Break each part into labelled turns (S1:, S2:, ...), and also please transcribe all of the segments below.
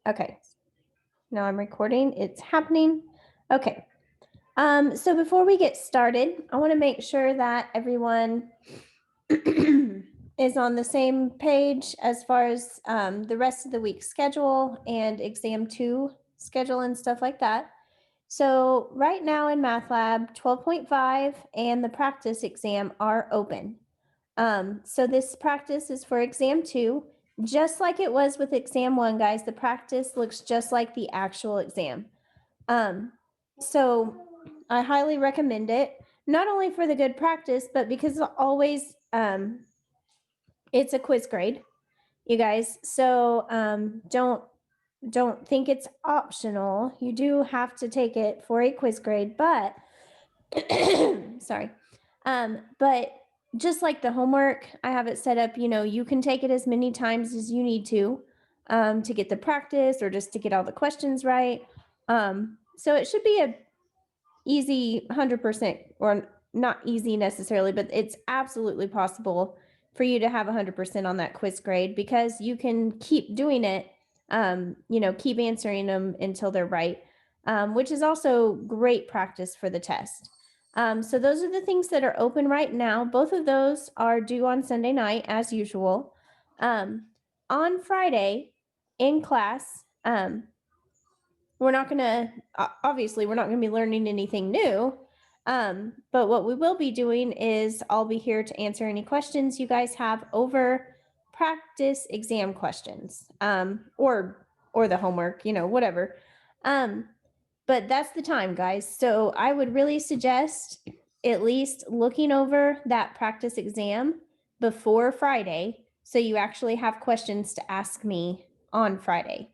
S1: Okay. Now I'm recording. It's happening. Okay. So before we get started, I want to make sure that everyone is on the same page as far as the rest of the week's schedule and exam two schedule and stuff like that. So right now in Math Lab, 12.5 and the practice exam are open. So this practice is for exam two. Just like it was with exam one, guys, the practice looks just like the actual exam. So I highly recommend it, not only for the good practice, but because always it's a quiz grade, you guys. So don't think it's optional. You do have to take it for a quiz grade, but sorry. But just like the homework, I have it set up, you can take it as many times as you need to get the practice or just to get all the questions right. So it should be a easy 100%, or not easy necessarily, but it's absolutely possible for you to have 100% on that quiz grade because you can keep doing it, keep answering them until they're right, which is also great practice for the test. So those are the things that are open right now. Both of those are due on Sunday night as usual. On Friday in class, we're not going to, obviously, we're not going to be learning anything new. But what we will be doing is I'll be here to answer any questions you guys have over practice exam questions, or the homework, whatever. But that's the time, guys. So I would really suggest at least looking over that practice exam before Friday, so you actually have questions to ask me on Friday.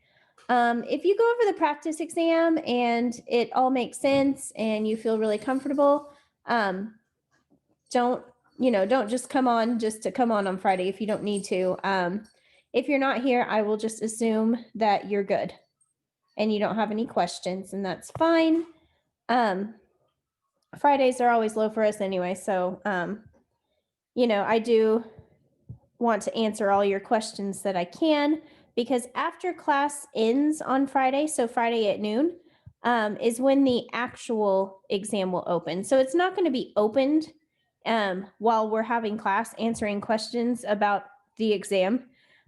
S1: If you go over the practice exam and it all makes sense and you feel really comfortable, don't just come on just to come on Friday if you don't need to. If you're not here, I will just assume that you're good and you don't have any questions, and that's fine. Fridays are always low for us anyway, so I do want to answer all your questions that I can, because after class ends on Friday, so Friday at noon, is when the actual exam will open. So it's not going to be opened while we're having class answering questions about the exam.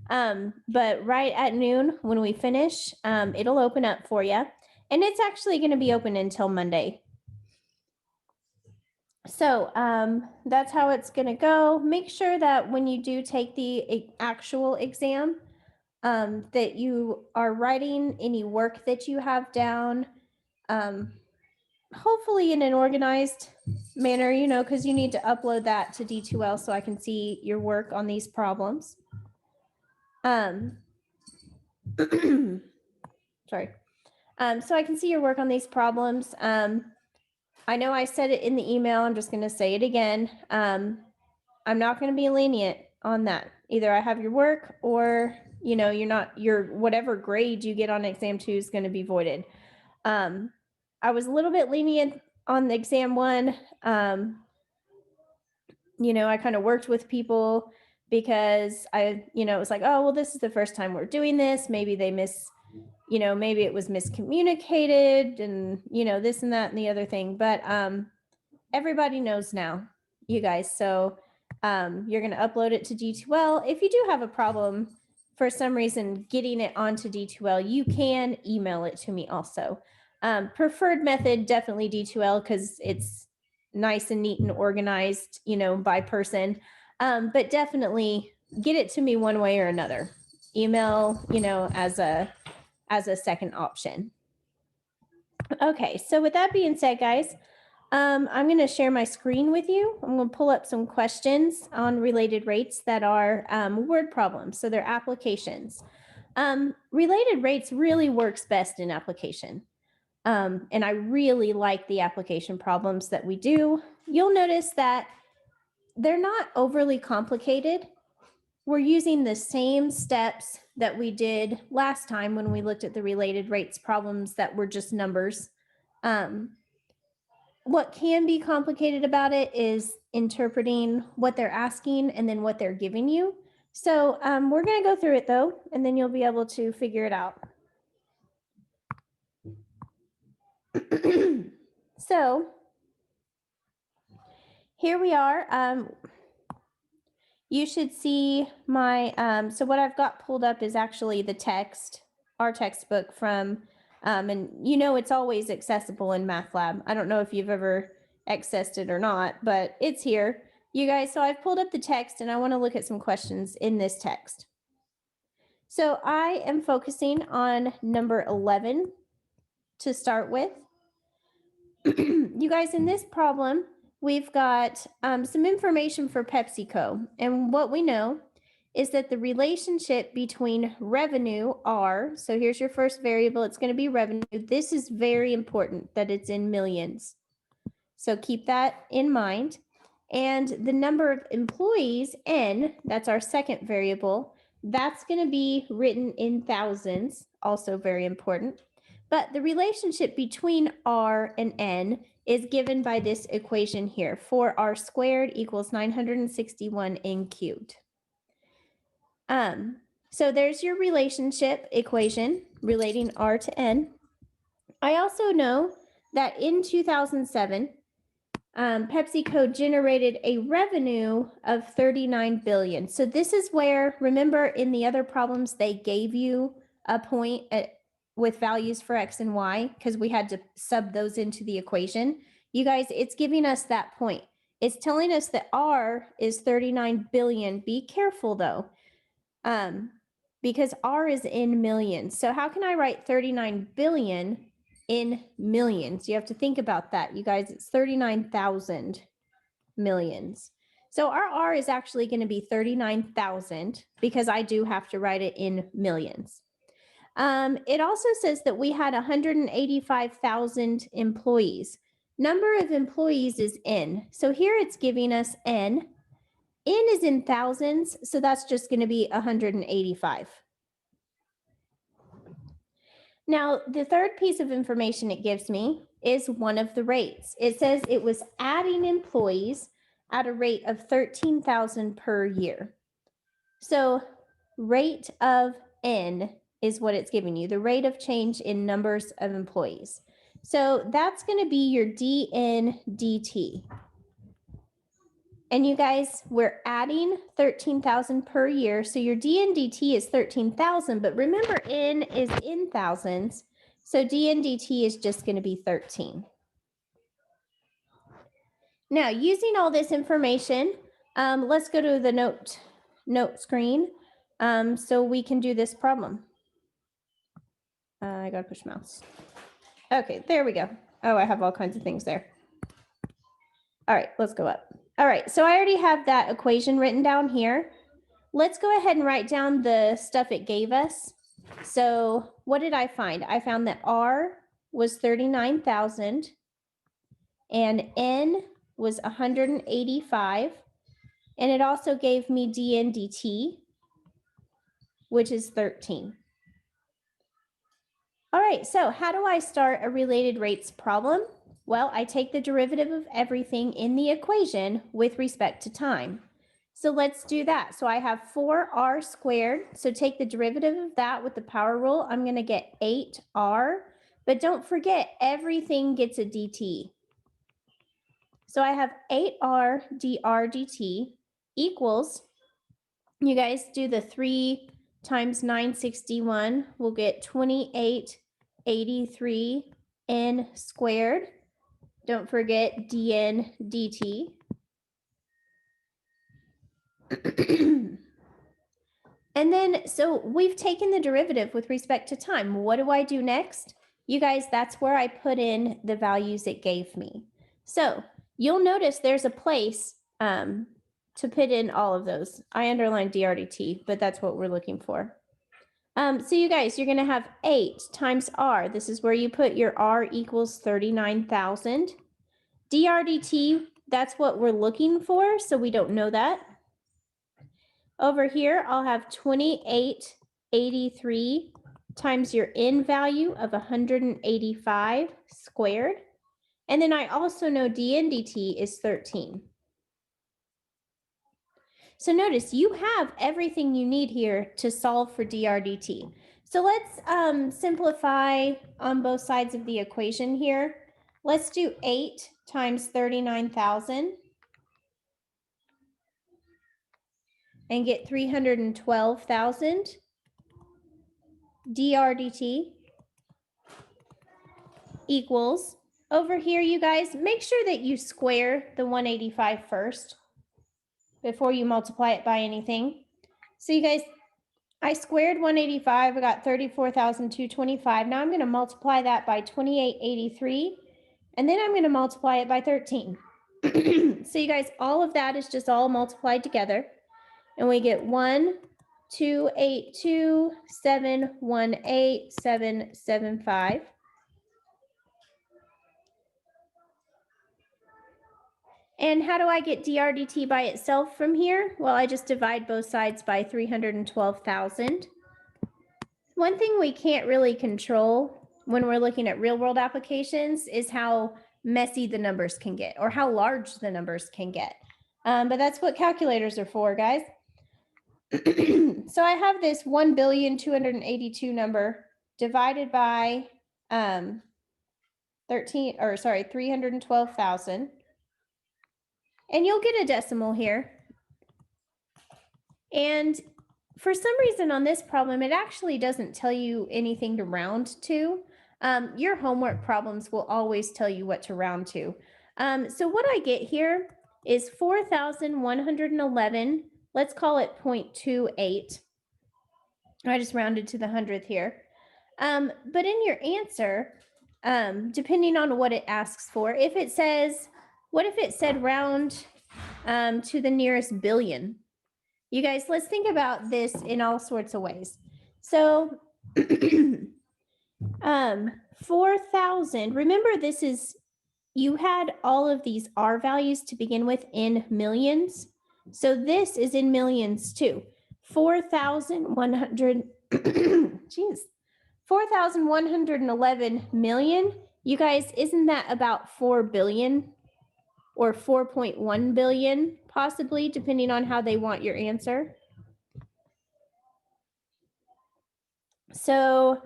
S1: But right at noon when we finish, it'll open up for you. And it's actually going to be open until Monday. So that's how it's going to go. Make sure that when you do take the actual exam, that you are writing any work that you have down, hopefully in an organized manner, because you need to upload that to D2L so I can see your work on these problems. Sorry. So I can see your work on these problems. I know I said it in the email. I'm just going to say it again. I'm not going to be lenient on that. Either I have your work, or your whatever grade you get on exam two is going to be voided. I was a little bit lenient on the exam one. I kind of worked with people because it was like, oh, well, this is the first time we're doing this. Maybe they maybe it was miscommunicated and, this and that and the other thing. But everybody knows now, you guys. So you're going to upload it to D2L. If you do have a problem for some reason getting it onto D2L, you can email it to me also. Preferred method, definitely D2L, because it's nice and neat and organized, by person. But definitely get it to me one way or another. Email, as a second option. Okay, so with that being said, guys, I'm going to share my screen with you. I'm going to pull up some questions on related rates that are word problems, so they're applications. Related rates really works best in application. And I really like the application problems that we do. You'll notice that they're not overly complicated. We're using the same steps that we did last time when we looked at the related rates problems that were just numbers. What can be complicated about it is interpreting what they're asking and then what they're giving you. So we're going to go through it though, and then you'll be able to figure it out. So here we are. You should see my, so what I've got pulled up is actually the text, our textbook from, and you know it's always accessible in MathLab. I don't know if you've ever accessed it or not, but it's here. You guys, so I've pulled up the text and I want to look at some questions in this text. So I am focusing on number 11 to start with. You guys, in this problem, we've got some information for PepsiCo. And what we know is that the relationship between revenue, R, so here's your first variable, it's going to be revenue. This is very important that it's in millions. So keep that in mind. And the number of employees, N, that's our second variable, that's going to be written in thousands, also very important. But the relationship between R and N is given by this equation here. 4R squared equals 961 N cubed. So there's your relationship equation relating R to N. I also know that in 2007, PepsiCo generated a revenue of 39 billion. So this is where, remember in the other problems, they gave you a point with values for X and Y because we had to sub those into the equation. You guys, it's giving us that point. It's telling us that R is 39 billion. Be careful though, because R is in millions. So how can I write 39 billion in millions? You have to think about that. You guys, it's 39,000 millions. So our R is actually going to be 39,000 because I do have to write it in millions. It also says that we had 185,000 employees. Number of employees is N. So here it's giving us N. N is in thousands, so that's just going to be 185. Now, the third piece of information it gives me is one of the rates. It says it was adding employees at a rate of 13,000 per year. So rate of N is what it's giving you, the rate of change in numbers of employees. So that's going to be your dN dt. And you guys, we're adding 13,000 per year. So your dN dt is 13,000, but remember N is in thousands. So dN dt is just going to be 13. Now, using all this information, let's go to the note screen so we can do this problem. I got to push mouse. Okay, there we go. Oh, I have all kinds of things there. All right, let's go up. All right, so I already have that equation written down here. Let's go ahead and write down the stuff it gave us. So what did I find? I found that R was 39,000 and N was 185. And it also gave me dN dt, which is 13. All right, so how do I start a related rates problem? Well, I take the derivative of everything in the equation with respect to time. So let's do that. So I have 4R squared. So take the derivative of that with the power rule. I'm going to get 8R. But don't forget, everything gets a dt. So I have 8R dr dt equals, you guys do the 3 times 961, we'll get 2883 n squared. Don't forget dn dt. And then, so we've taken the derivative with respect to time. What do I do next? You guys, that's where I put in the values it gave me. So you'll notice there's a place to put in all of those. I underlined drdt, but that's what we're looking for. So you guys, you're going to have 8 times r. This is where you put your r equals 39,000. drdt, that's what we're looking for, so we don't know that. Over here, I'll have 2883 times your n value of 185 squared. And then I also know dN dt is 13. So notice you have everything you need here to solve for dr dt. So let's simplify on both sides of the equation here. Let's do 8 times 39,000 and get 312,000 dr dt equals, over here, you guys, make sure that you square the 185 first before you multiply it by anything. So you guys, I squared 185, I got 34,225. Now I'm going to multiply that by 2883, and then I'm going to multiply it by 13. So you guys, all of that is just all multiplied together, and we get 1,282,718,775. And how do I get dr dt by itself from here? Well, I just divide both sides by 312,000. One thing we can't really control when we're looking at real world applications is how messy the numbers can get or how large the numbers can get. But that's what calculators are for, guys. So I have this 1,282 number divided by 312,000. And you'll get a decimal here. And for some reason on this problem, it actually doesn't tell you anything to round to. Your homework problems will always tell you what to round to. So what I get here is 4,111. Let's call it 0.28. I just rounded to the 100th here. But in your answer, depending on what it asks for, if it says, what if it said round to the nearest billion? You guys, let's think about this in all sorts of ways. So 4,000, remember this is, you had all of these R values to begin with in millions. So this is in millions too. 4,100, geez, 4,111 million. You guys, isn't that about 4 billion? Or 4.1 billion, possibly, depending on how they want your answer. So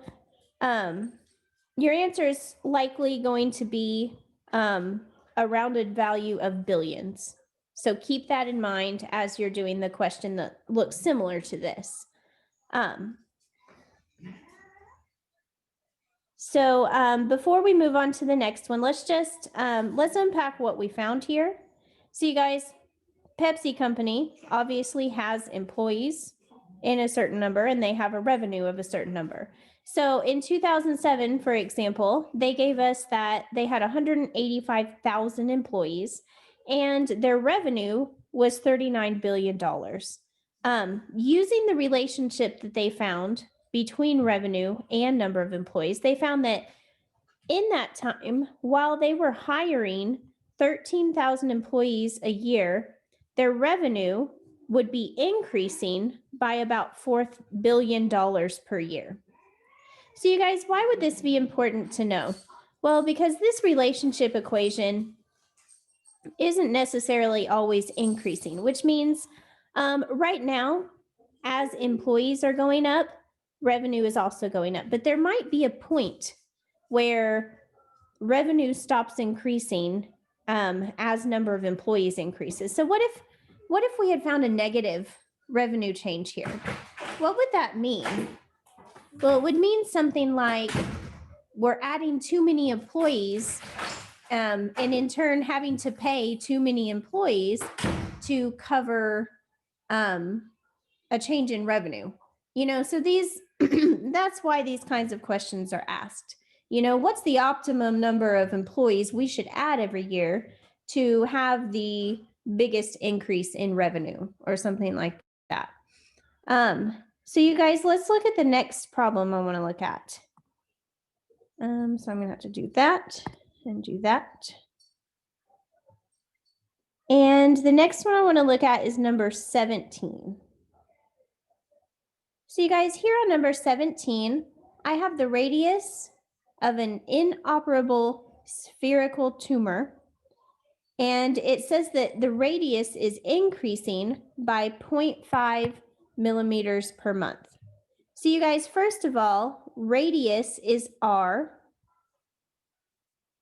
S1: your answer is likely going to be a rounded value of billions. So keep that in mind as you're doing the question that looks similar to this. Before we move on to the next one, let's unpack what we found here. So you guys, Pepsi company obviously has employees in a certain number and they have a revenue of a certain number. So in 2007, for example, they gave us that they had 185,000 employees and their revenue was $39 billion. Using the relationship that they found between revenue and number of employees, they found that in that time, while they were hiring 13,000 employees a year, their revenue would be increasing by about $4 billion per year. So you guys, why would this be important to know? Well, because this relationship equation isn't necessarily always increasing, which means right now, as employees are going up, revenue is also going up. But there might be a point where revenue stops increasing as number of employees increases. So what if we had found a negative revenue change here? What would that mean? Well, it would mean something like we're adding too many employees and in turn having to pay too many employees to cover a change in revenue. You know, so these that's why these kinds of questions are asked. You know, what's the optimum number of employees we should add every year to have the biggest increase in revenue or something like that? So you guys, let's look at the next problem I want to look at. So I'm going to have to do that and do that. And the next one I want to look at is number 17. So you guys, here on number 17, I have the radius of an inoperable spherical tumor. And it says that the radius is increasing by 0.5 millimeters per month. So you guys, first of all, radius is r,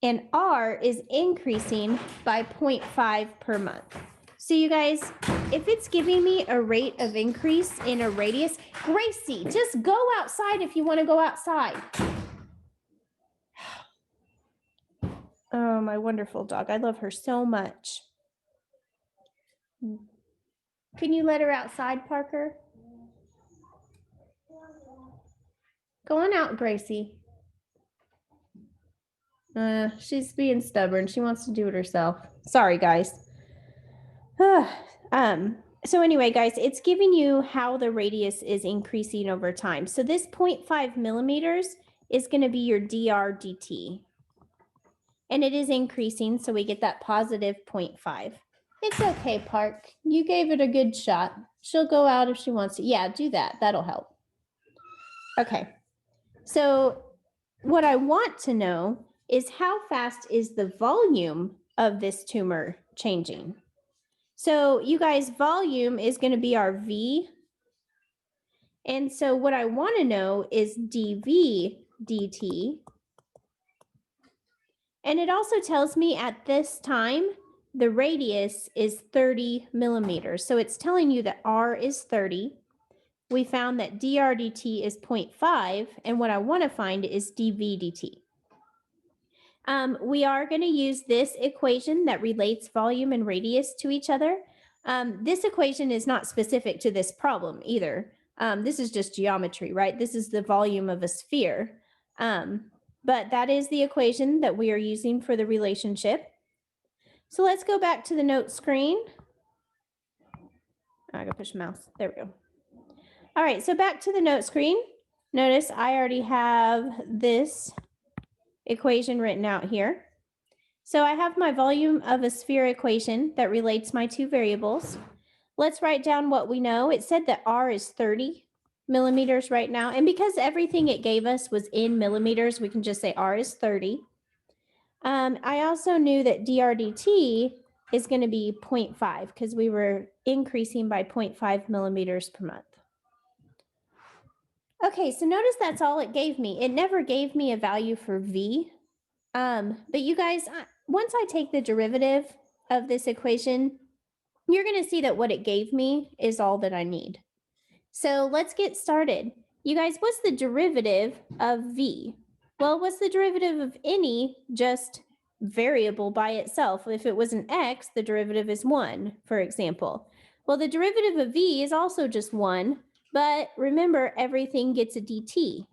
S1: and r is increasing by 0.5 per month. So you guys, if it's giving me a rate of increase in a radius, Gracie, just go outside if you want to go outside. Oh, my wonderful dog. I love her so much. Can you let her outside, Parker? Go on out, Gracie. She's being stubborn. She wants to do it herself. Sorry, guys. So anyway, guys, it's giving you how the radius is increasing over time. So this 0.5 millimeters is going to be your dr dt. And it is increasing, so we get that positive 0.5. It's okay, Park. You gave it a good shot. She'll go out if she wants to. Yeah, do that. That'll help. Okay. So what I want to know is how fast is the volume of this tumor changing? So you guys, volume is going to be our V. And so what I want to know is dV dt. And it also tells me at this time, the radius is 30 millimeters. So it's telling you that R is 30. We found that dr dt is 0.5. And what I want to find is dV dt. We are going to use this equation that relates volume and radius to each other. This equation is not specific to this problem either. This is just geometry, right? This is the volume of a sphere. But that is the equation that we are using for the relationship. So let's go back to the note screen. I gotta push the mouse. There we go. All right, so back to the note screen. Notice I already have this equation written out here. So I have my volume of a sphere equation that relates my two variables. Let's write down what we know. It said that R is 30 millimeters right now. And because everything it gave us was in millimeters, we can just say R is 30. I also knew that dr dt is going to be 0.5 because we were increasing by 0.5 millimeters per month. Okay, so notice that's all it gave me. It never gave me a value for V. But you guys, once I take the derivative of this equation, you're going to see that what it gave me is all that I need. So let's get started. You guys, what's the derivative of V? Well, what's the derivative of any just variable by itself? If it was an X, the derivative is 1, for example. Well, the derivative of V is also just 1, but remember, everything gets a dt.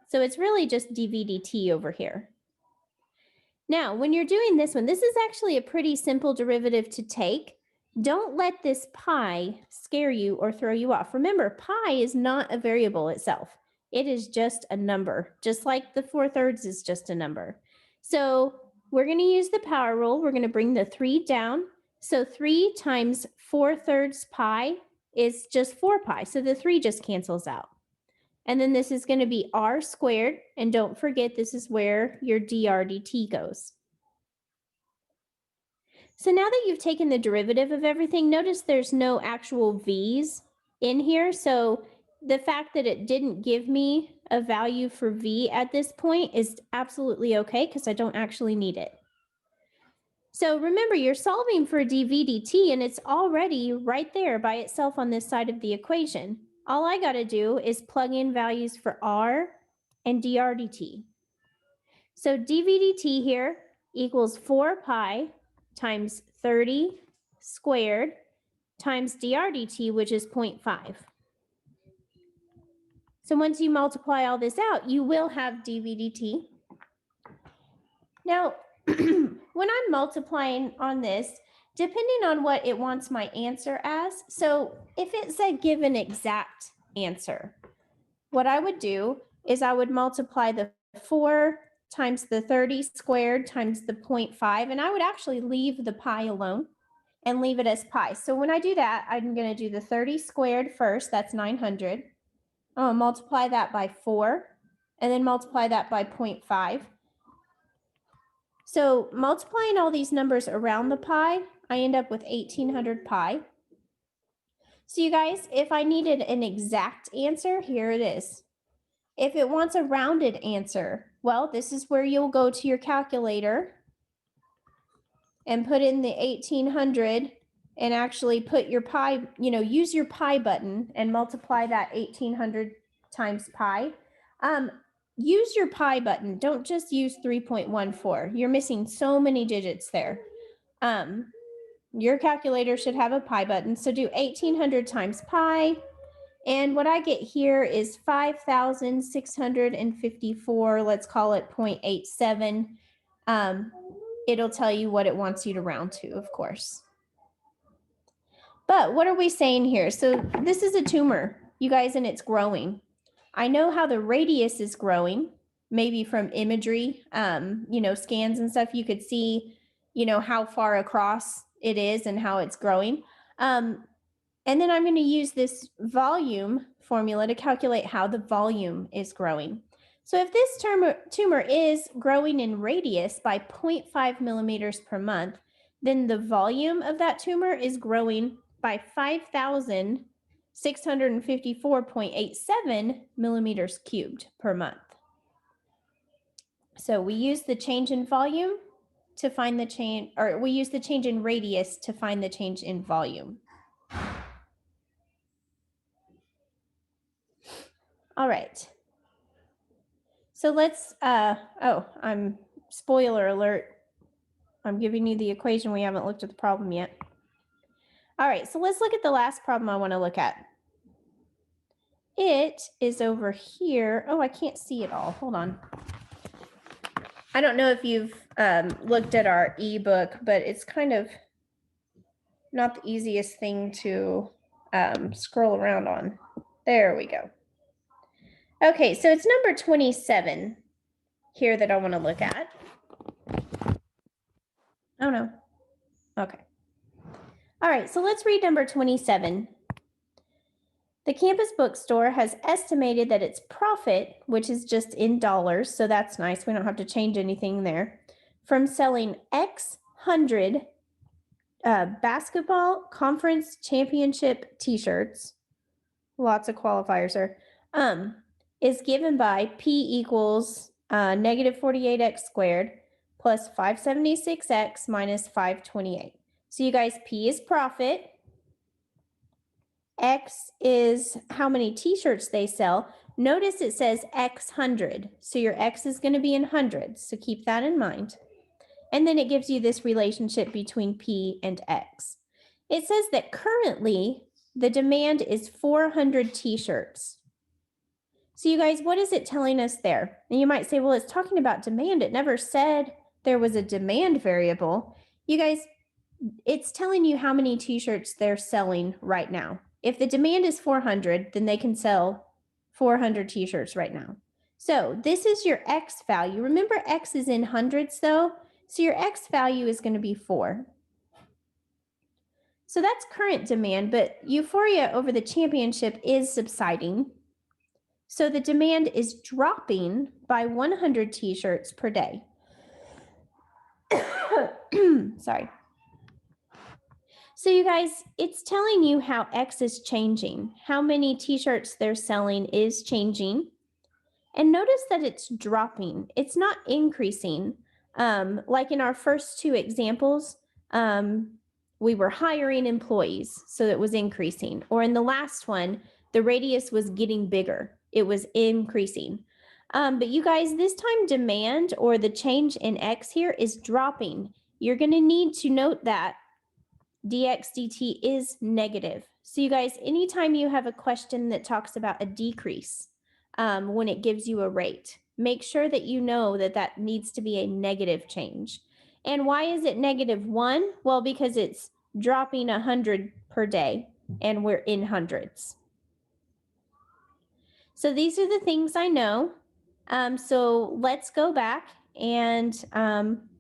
S1: So it's really just dV dt over here. Now, when you're doing this one, this is actually a pretty simple derivative to take. Don't let this pi scare you or throw you off. Remember, pi is not a variable itself. It is just a number, just like the 4/3 is just a number. So we're going to use the power rule. We're going to bring the 3 down. So 3 times 4/3 pi is just 4 pi. So the 3 just cancels out. And then this is going to be r squared. And don't forget, this is where your dr dt goes. So now that you've taken the derivative of everything, notice there's no actual v's in here. So the fact that it didn't give me a value for v at this point is absolutely okay because I don't actually need it. So remember, you're solving for dv dt, and it's already right there by itself on this side of the equation. All I got to do is plug in values for r and dr dt. So dv dt here equals 4 pi times 30 squared times dr dt, which is 0.5. So once you multiply all this out, you will have dv dt. Now, when I'm multiplying on this, depending on what it wants my answer as, so if it said give an exact answer, what I would do is I would multiply the 4 times the 30 squared times the 0.5, and I would actually leave the pi alone and leave it as pi. So when I do that, I'm going to do the 30 squared first, that's 900. I'll multiply that by 4, and then multiply that by 0.5. So multiplying all these numbers around the pi, I end up with 1800 pi. So you guys, if I needed an exact answer, here it is. If it wants a rounded answer, well, this is where you'll go to your calculator and put in the 1800 and actually put your pi, use your pi button and multiply that 1800 times pi. Use your pi button. Don't just use 3.14. You're missing so many digits there. Your calculator should have a pi button. So do 1800 times pi. And what I get here is 5,654. Let's call it 0.87. It'll tell you what it wants you to round to, of course. But what are we saying here? So this is a tumor, you guys, and it's growing. I know how the radius is growing, maybe from imagery, scans and stuff. You could see, how far across it is and how it's growing. And then I'm going to use this volume formula to calculate how the volume is growing. So if this tumor is growing in radius by 0.5 millimeters per month, then the volume of that tumor is growing by 5,654.87 millimeters cubed per month. So we use the change in volume to find the change, or we use the change in radius to find the change in volume. All right. So let's, spoiler alert. I'm giving you the equation. We haven't looked at the problem yet. All right, so let's look at the last problem I want to look at. It is over here. Oh, I can't see it all. Hold on. I don't know if you've looked at our ebook, but it's kind of not the easiest thing to scroll around on. There we go. Okay, so it's number 27 here that I want to look at. Oh, no. Okay. All right, so let's read number 27. The campus bookstore has estimated that its profit, which is just in dollars, so that's nice. We don't have to change anything there, from selling X hundred basketball conference championship t-shirts, lots of qualifiers there, is given by P equals negative 48x squared plus 576x minus 528. So you guys, P is profit. X is how many t-shirts they sell. Notice it says X hundred. So your X is going to be in hundreds. So keep that in mind. And then it gives you this relationship between P and X. It says that currently the demand is 400 t-shirts. So you guys, what is it telling us there? And you might say, well, it's talking about demand. It never said there was a demand variable. You guys, it's telling you how many t-shirts they're selling right now. If the demand is 400, then they can sell 400 t-shirts right now. So this is your X value. Remember, X is in hundreds though. So your X value is going to be 4. So that's current demand, but euphoria over the championship is subsiding. So the demand is dropping by 100 t-shirts per day. Sorry. So you guys, it's telling you how X is changing. How many t-shirts they're selling is changing. And notice that it's dropping. It's not increasing. Like in our first two examples, we were hiring employees, so it was increasing. Or in the last one, the radius was getting bigger. It was increasing. But you guys, this time demand, or the change in X here, is dropping. You're going to need to note that dx dt is negative. So you guys, anytime you have a question that talks about a decrease, when it gives you a rate, make sure that you know that that needs to be a negative change. And why is it -1? Well, because it's dropping 100 per day and we're in hundreds. So these are the things I know. So let's go back and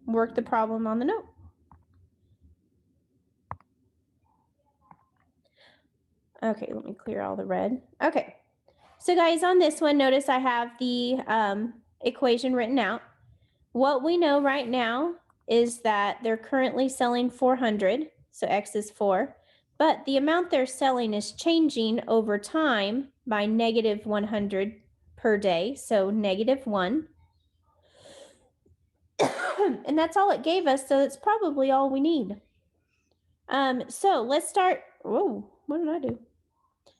S1: work the problem on the note. Okay, let me clear all the red. Okay, so guys, on this one, notice I have the equation written out. What we know right now is that they're currently selling 400, so X is 4, but the amount they're selling is changing over time by -100 per day, so -1. And that's all it gave us, so it's probably all we need. So let's start. Whoa, what did I do?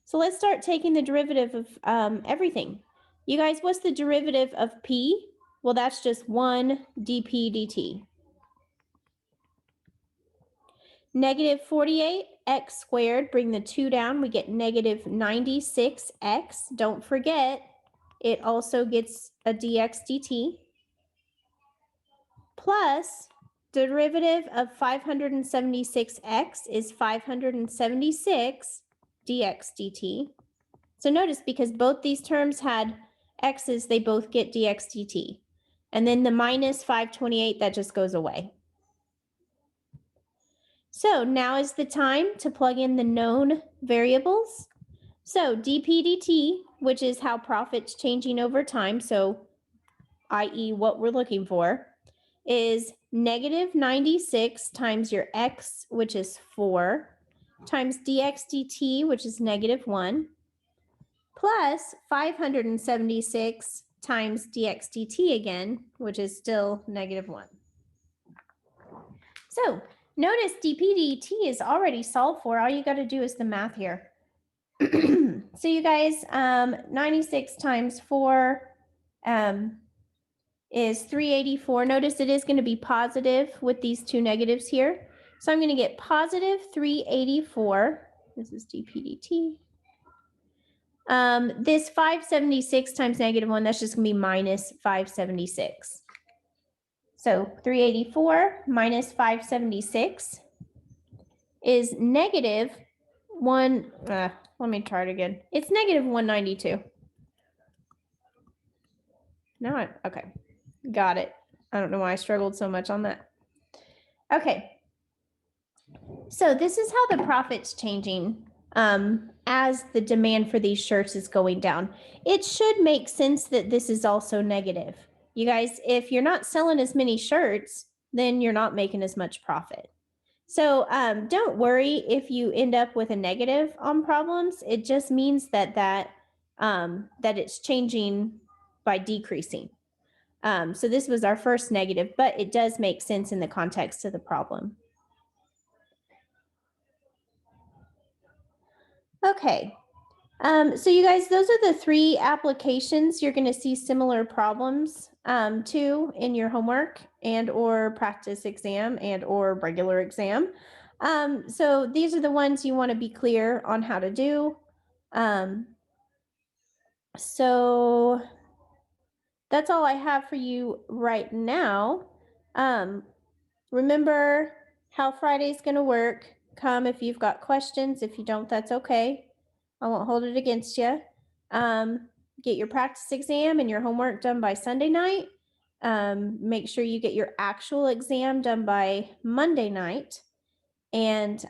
S1: So let's start taking the derivative of everything. You guys, what's the derivative of p? Well, that's just 1 dp dt. -48 x squared, bring the 2 down, we get -96x. Don't forget, it also gets a dx dt. Plus, derivative of 576x is 576 dx dt. So notice, because both these terms had x's, they both get dx dt. And then the minus 528, that just goes away. So now is the time to plug in the known variables. So dp dt, which is how profit's changing over time, so i.e. what we're looking for, is -96 times your x, which is 4, times dx dt, which is -1, plus 576 times dx dt again, which is still -1. So notice dp dt is already solved for. All you got to do is the math here. So you guys, 96 times 4 is 384. Notice it is going to be positive with these two negatives here. So I'm going to get positive 384. This is dp dt. This 576 times -1, that's just going to be minus 576. So 384 minus 576 is -1. Let me try it again. It's -192. No, okay. Got it. I don't know why I struggled so much on that. Okay. So this is how the profit's changing as the demand for these shirts is going down. It should make sense that this is also negative. You guys, if you're not selling as many shirts, then you're not making as much profit. So don't worry if you end up with a negative on problems. It just means that it's changing by decreasing. So this was our first negative, but it does make sense in the context of the problem. Okay, so you guys, those are the 3 applications you're going to see similar problems to in your homework and or practice exam and or regular exam. So these are the ones you want to be clear on how to do. So that's all I have for you right now. Remember how Friday's going to work. Come if you've got questions. If you don't, that's okay. I won't hold it against you. Get your practice exam and your homework done by Sunday night. Make sure you get your actual exam done by Monday night. And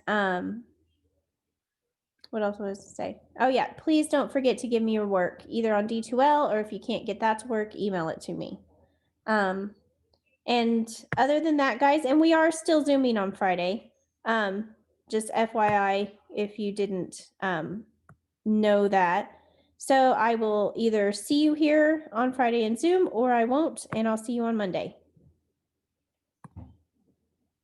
S1: what else was I to say? Oh yeah, please don't forget to give me your work either on D2L, or if you can't get that to work, email it to me. And other than that, guys, and we are still Zooming on Friday. Just FYI, if you didn't know that. So I will either see you here on Friday in Zoom, or I won't, and I'll see you on Monday.